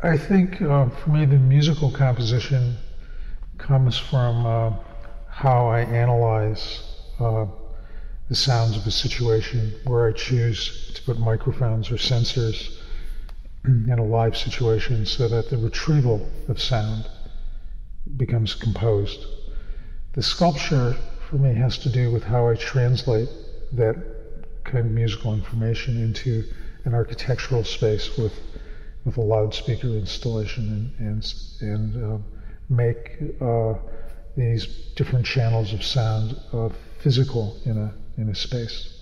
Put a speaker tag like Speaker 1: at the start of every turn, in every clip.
Speaker 1: I think for me the musical composition comes from how I analyze the sounds of a situation, where I choose to put microphones or sensors in a live situation so that the retrieval of sound becomes composed. The sculpture for me has to do with how I translate that kind of musical information into an architectural space with a loudspeaker installation and make these different channels of sound physical in a space.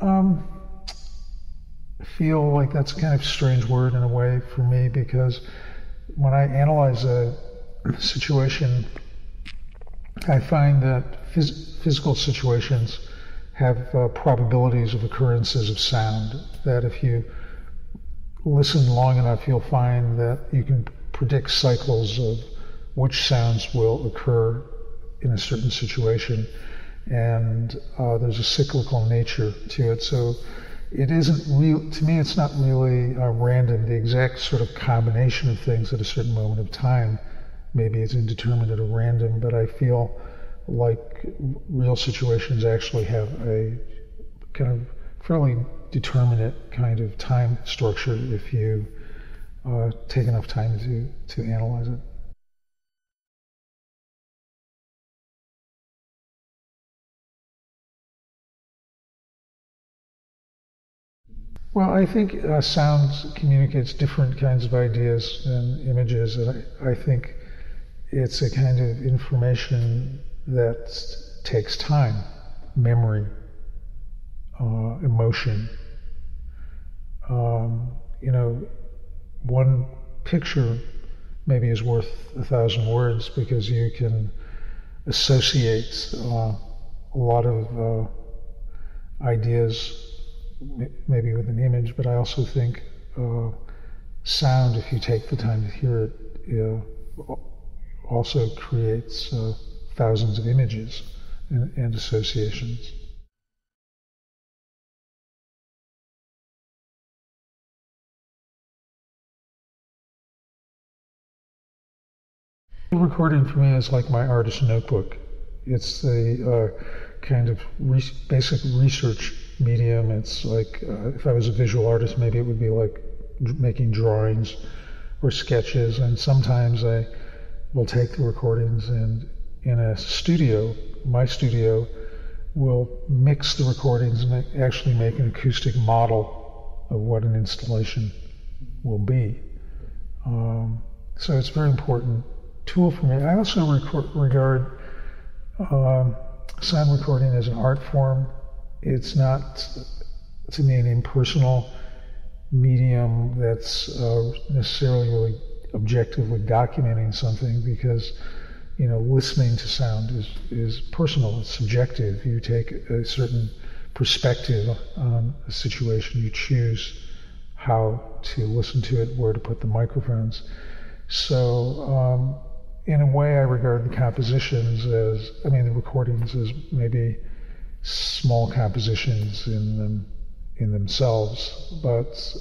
Speaker 1: I feel like that's kind of a strange word in a way for me, because when I analyze a situation, I find that physical situations have probabilities of occurrences of sound, that if you listen long enough, you'll find that you can predict cycles of which sounds will occur in a certain situation, and there's a cyclical nature to it. So it isn't real, to me it's not really random. The exact sort of combination of things at a certain moment of time, maybe it's indeterminate or random, but I feel like real situations actually have a kind of fairly determinate kind of time structure if you take enough time to analyze it. Well, I think sound communicates different kinds of ideas than images, and I think it's a kind of information that takes time, memory, emotion. One picture maybe is worth 1,000 words, because you can associate a lot of ideas maybe with an image, but I also think sound, if you take the time to hear it, also creates thousands of images and associations. The recording for me is like my artist notebook. It's the kind of basic research medium. It's like, if I was a visual artist, maybe it would be like making drawings or sketches, and sometimes I will take the recordings and in a studio, my studio, will mix the recordings and actually make an acoustic model of what an installation will be. So it's a very important tool for me. I also regard sound recording as an art form. It's not, to me, an impersonal medium that's necessarily really objectively documenting something, because listening to sound is personal, it's subjective. You take a certain perspective on a situation, you choose how to listen to it, where to put the microphones. So in a way I regard the compositions the recordings as maybe small compositions in themselves, but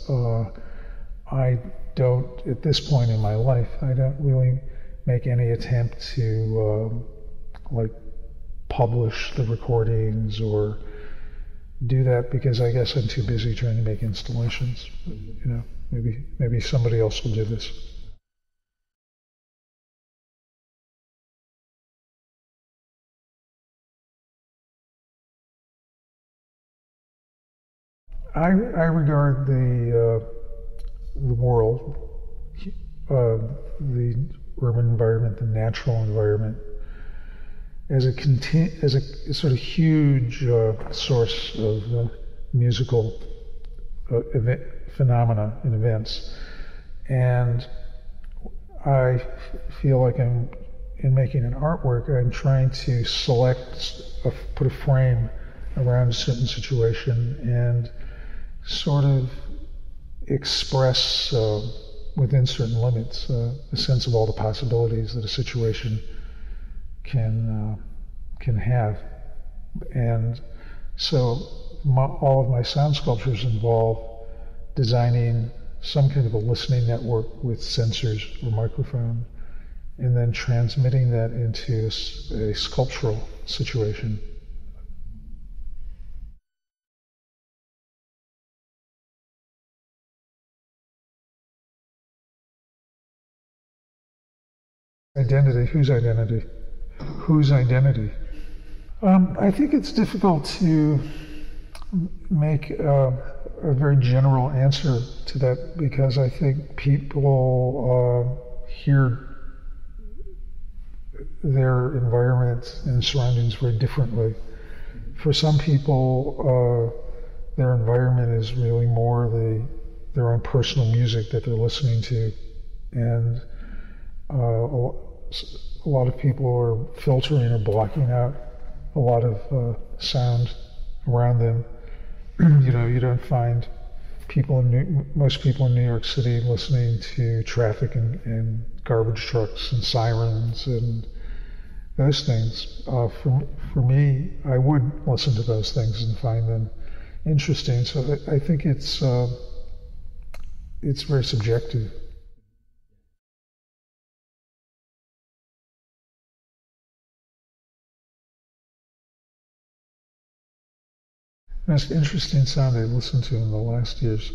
Speaker 1: I don't, at this point in my life, I don't really make any attempt to publish the recordings or do that, because I guess I'm too busy trying to make installations. Maybe somebody else will do this. I regard the world, the urban environment, the natural environment, as a sort of huge source of musical phenomena and events. And I feel like in making an artwork, I'm trying to put a frame around a certain situation and sort of express within certain limits a sense of all the possibilities that a situation can have. And so all of my sound sculptures involve designing some kind of a listening network with sensors or microphone, and then transmitting that into a sculptural situation. Identity, whose identity? Whose identity? I think it's difficult to make a very general answer to that, because I think people hear their environment and surroundings very differently. For some people, their environment is really more their own personal music that they're listening to, and a lot of people are filtering or blocking out a lot of sound around them. You don't find most people in New York City listening to traffic and garbage trucks and sirens and those things. For me, I would listen to those things and find them interesting. So I think it's very subjective. Most interesting sound I listened to in the last years.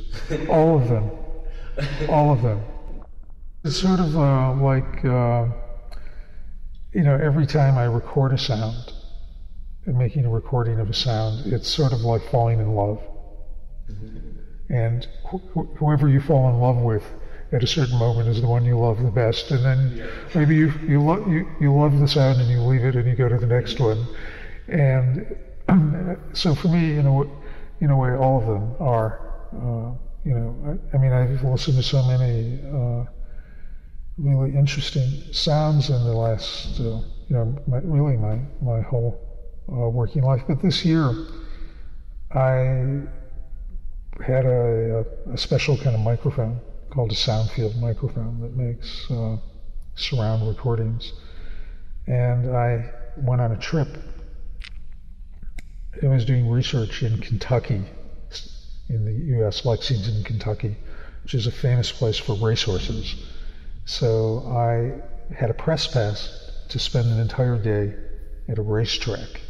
Speaker 1: All of them. All of them. It's sort of like, every time I record a sound, and making a recording of a sound, it's sort of like falling in love. And whoever you fall in love with at a certain moment is the one you love the best. And then maybe you love the sound and you leave it and you go to the next one. And so for me, in a way, all of them are. I've listened to so many really interesting sounds in the last, my whole working life. But this year, I had a special kind of microphone called a sound field microphone that makes surround recordings, and I went on a trip. I was doing research in Kentucky, in the U.S., Lexington, Kentucky, which is a famous place for racehorses. So I had a press pass to spend an entire day at a racetrack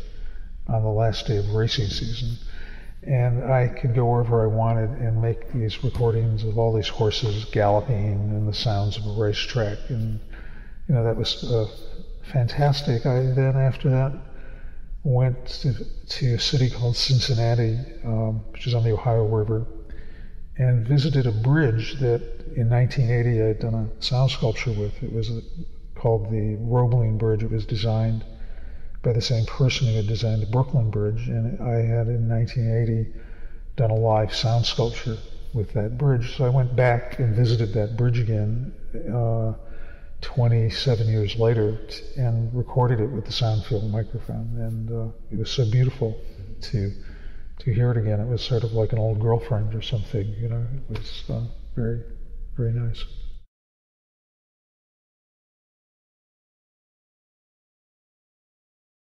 Speaker 1: on the last day of racing season. And I could go wherever I wanted and make these recordings of all these horses galloping and the sounds of a racetrack. And, that was fantastic. I then, after that, went to a city called Cincinnati, which is on the Ohio River, and visited a bridge that in 1980 I had done a sound sculpture with. It was called the Roebling Bridge. It was designed by the same person who had designed the Brooklyn Bridge, and I had in 1980 done a live sound sculpture with that bridge. So I went back and visited that bridge again 27 years later and recorded it with the sound field microphone, and it was so beautiful to hear it again. It was sort of like an old girlfriend or something, It was very, very nice.